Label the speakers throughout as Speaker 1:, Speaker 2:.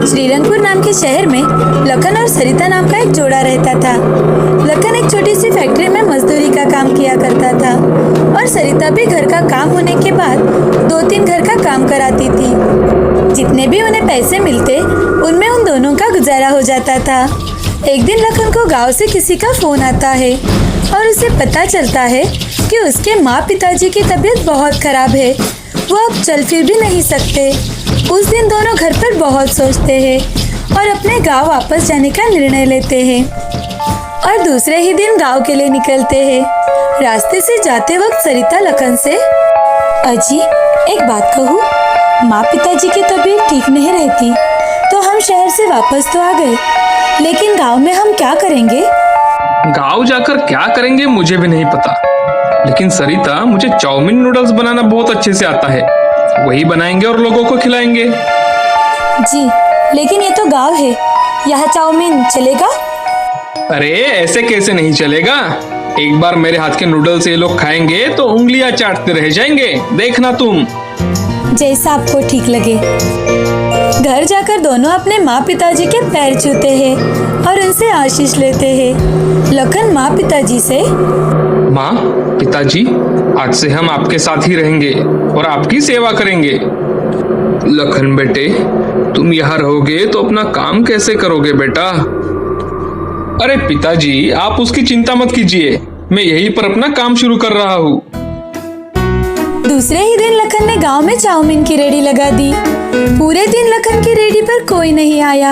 Speaker 1: श्रीरंगपुर नाम के शहर में लखन और सरिता नाम का एक जोड़ा रहता था। लखन एक छोटी सी फैक्ट्री में मजदूरी का काम किया करता था और सरिता भी घर का काम होने के बाद 2-3 घर का काम कराती थी। जितने भी उन्हें पैसे मिलते उनमें उन दोनों का गुजारा हो जाता था। एक दिन लखन को गांव से किसी का फोन आता है और उसे पता चलता है कि उसके माँ पिताजी की तबीयत बहुत खराब है, वो अब चल फिर भी नहीं सकते। उस दिन दोनों घर पर बहुत सोचते हैं और अपने गांव वापस जाने का निर्णय लेते हैं और दूसरे ही दिन गांव के लिए निकलते हैं। रास्ते से जाते वक्त सरिता लखन से, अजी एक बात कहूँ, माँ पिताजी की तबीयत ठीक नहीं रहती तो हम शहर से वापस तो आ गए, लेकिन गांव में हम क्या करेंगे?
Speaker 2: गांव जाकर क्या करेंगे मुझे भी नहीं पता, लेकिन सरिता मुझे चाउमीन नूडल्स बनाना बहुत अच्छे से आता है, वही बनाएंगे और लोगों को खिलाएंगे।
Speaker 1: जी लेकिन ये तो गांव है, यहाँ चाउमीन चलेगा?
Speaker 2: अरे ऐसे कैसे नहीं चलेगा, एक बार मेरे हाथ के नूडल्स ये लोग खाएंगे तो उंगलियां चाटते रह जाएंगे, देखना तुम।
Speaker 1: जैसा आपको ठीक लगे। घर जाकर दोनों अपने माँ पिताजी के पैर छूते हैं और उनसे आशीष लेते हैं। लखन माँ पिताजी से,
Speaker 2: माँ पिताजी आज से हम आपके साथ ही रहेंगे और आपकी सेवा करेंगे। लखन बेटे तुम यहाँ रहोगे तो अपना काम कैसे करोगे बेटा? अरे पिताजी आप उसकी चिंता मत कीजिए, मैं यहीं पर अपना काम शुरू कर रहा हूँ।
Speaker 1: दूसरे ही दिन लखन ने गांव में चाउमीन की रेडी लगा दी। पूरे दिन लखन की रेडी पर कोई नहीं आया।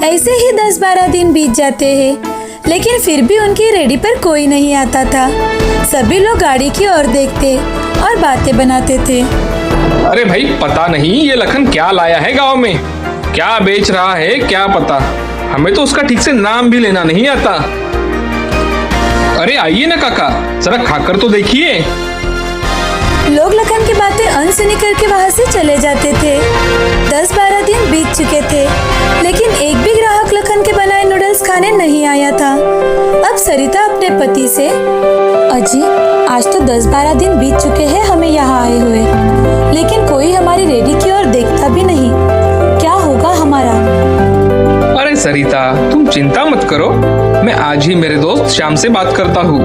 Speaker 1: ऐसे ही 10-12 दिन बीत जाते हैं, लेकिन फिर भी उनकी रेडी पर कोई नहीं आता था। सभी लोग गाड़ी की ओर देखते और बातें बनाते थे।
Speaker 2: अरे भाई पता नहीं ये लखन क्या लाया है गांव में, क्या बेच रहा है क्या पता, हमें तो उसका ठीक से नाम भी लेना नहीं आता। अरे आइए ना काका, जरा खाकर तो देखिए।
Speaker 1: लोग लखन की बातें अनसुनी करके वहाँ से चले जाते थे। 10-12 दिन बीत चुके थे, लेकिन एक भी ग्राहक लखन के बनाए नूडल्स खाने नहीं आया था। अब सरिता अपने पति से, अजी आज तो 10-12 दिन बीत चुके हैं हमें यहाँ आए हुए, लेकिन कोई हमारी रेडी की ओर देखता भी नहीं, क्या होगा हमारा?
Speaker 2: अरे सरिता तुम चिंता मत करो, मैं आज ही मेरे दोस्त श्याम से बात करता हूँ।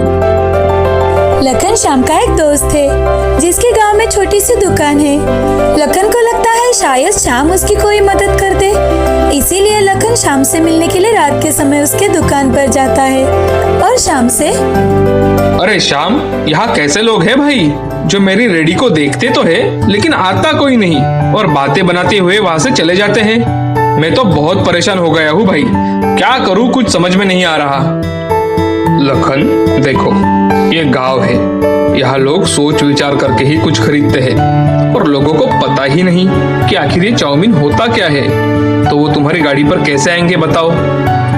Speaker 1: लखन श्याम का एक दोस्त है जिसके गांव में छोटी सी दुकान है। लखन को लगता है शायद श्याम उसकी कोई मदद कर दे, इसीलिए लखन श्याम से मिलने के लिए रात के समय उसके दुकान पर जाता है और श्याम से,
Speaker 2: अरे श्याम यहाँ कैसे लोग हैं भाई जो मेरी रेडी को देखते तो है लेकिन आता कोई नहीं और बातें बनाते हुए वहाँ से चले जाते हैं। मैं तो बहुत परेशान हो गया हूँ भाई, क्या करूँ कुछ समझ में नहीं आ रहा। लखन देखो ये गांव है, यहाँ लोग सोच विचार करके ही कुछ खरीदते हैं और लोगों को पता ही नहीं कि आखिर ये चाउमीन होता क्या है, तो वो तुम्हारी गाड़ी पर कैसे आएंगे बताओ?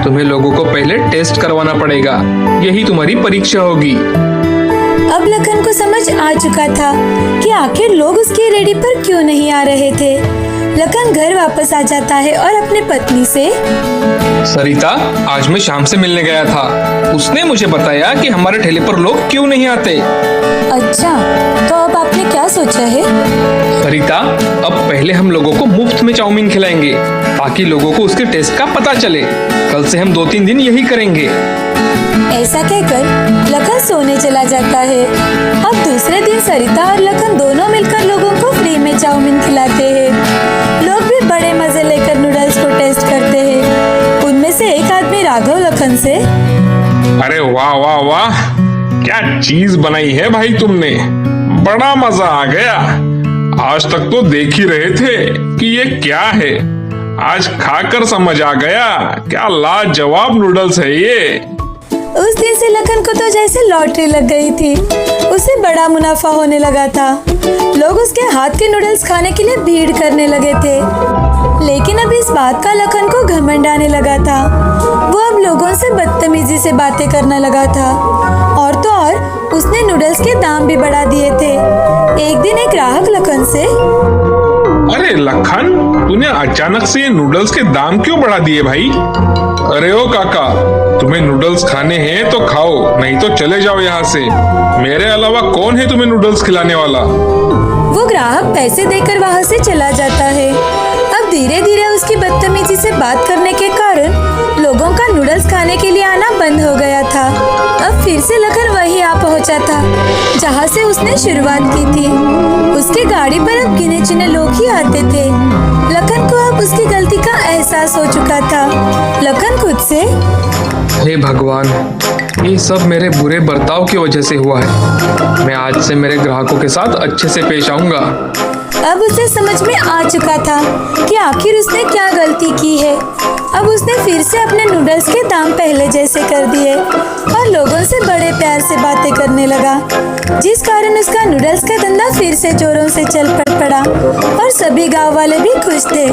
Speaker 2: तुम्हें लोगों को पहले टेस्ट करवाना पड़ेगा, यही तुम्हारी परीक्षा होगी।
Speaker 1: अब लखन को समझ आ चुका था कि आखिर लोग उसकी रेडी पर क्यों नहीं आ रहे थे। लखन घर वापस आ जाता है और अपने पत्नी से,
Speaker 2: सरिता आज मैं शाम से मिलने गया था, उसने मुझे बताया कि हमारे ठेले पर लोग क्यों नहीं आते।
Speaker 1: अच्छा तो अब आपने क्या सोचा है?
Speaker 2: सरिता अब पहले हम लोगों को मुफ्त में चाउमीन खिलाएंगे ताकि लोगों को उसके टेस्ट का पता चले। कल से हम 2-3 दिन यही करेंगे।
Speaker 1: ऐसा कहकर लखन सोने चला जाता है। अब दूसरे दिन सरिता और लखन दोनों मिलकर लोगों को फ्री में चाउमीन खिलाते हैं। लोग भी बड़े मजे लेकर नूडल्स को टेस्ट करते हैं। उनमें से एक आदमी राघव लखन से,
Speaker 2: अरे वाह वाह वाह, क्या चीज बनाई है भाई तुमने, बड़ा मजा आ गया। आज तक तो देख ही रहे थे कि ये क्या है, आज खाकर समझ आ गया, क्या लाजवाब नूडल्स है ये।
Speaker 1: उस दिन से लखन को तो जैसे लॉटरी लग गई थी, उसे बड़ा मुनाफा होने लगा था। लोग उसके हाथ के नूडल्स खाने के लिए भीड़ करने लगे थे, लेकिन अब इस बात का लखन को घमंड आने लगा था। वो अब लोगों से बदतमीजी से बातें करने लगा था और तो और उसने नूडल्स के दाम भी बढ़ा दिए थे। एक दिन एक ग्राहक लखन से,
Speaker 2: अरे लखन तूने अचानक से ये नूडल्स के दाम क्यों बढ़ा दिए भाई? अरे ओ काका, तुम्हें नूडल्स खाने हैं तो खाओ, नहीं तो चले जाओ यहाँ से, मेरे अलावा कौन है तुम्हें नूडल्स खिलाने वाला?
Speaker 1: वो ग्राहक पैसे देकर वहाँ से चला जाता है। अब धीरे धीरे उसकी बदतमीजी से बात करने के कारण लोगों का नूडल्स खाने के लिए आना बंद हो गया था। अब फिर से लखन वही आ पहुंचा था जहां से उसने शुरुआत की थी। उसकी गाड़ी पर अब गिने चुने लोग ही आते थे। लखन को अब उसकी गलती का एहसास हो चुका था। लखन खुद से,
Speaker 2: हे भगवान, ये सब मेरे बुरे बर्ताव की वजह से हुआ है। मैं आज से मेरे ग्राहकों के साथ अच्छे से पेश आऊंगा।
Speaker 1: अब उसे समझ में आ चुका था कि आखिर उसने क्या गलती की है। अब उसने फिर से अपने नूडल्स के दाम पहले जैसे कर दिए और लोगों से बड़े प्यार से बातें करने लगा, जिस कारण उसका नूडल्स का धंधा फिर से जोरों से चल पड़ा और सभी गांव वाले भी खुश थे।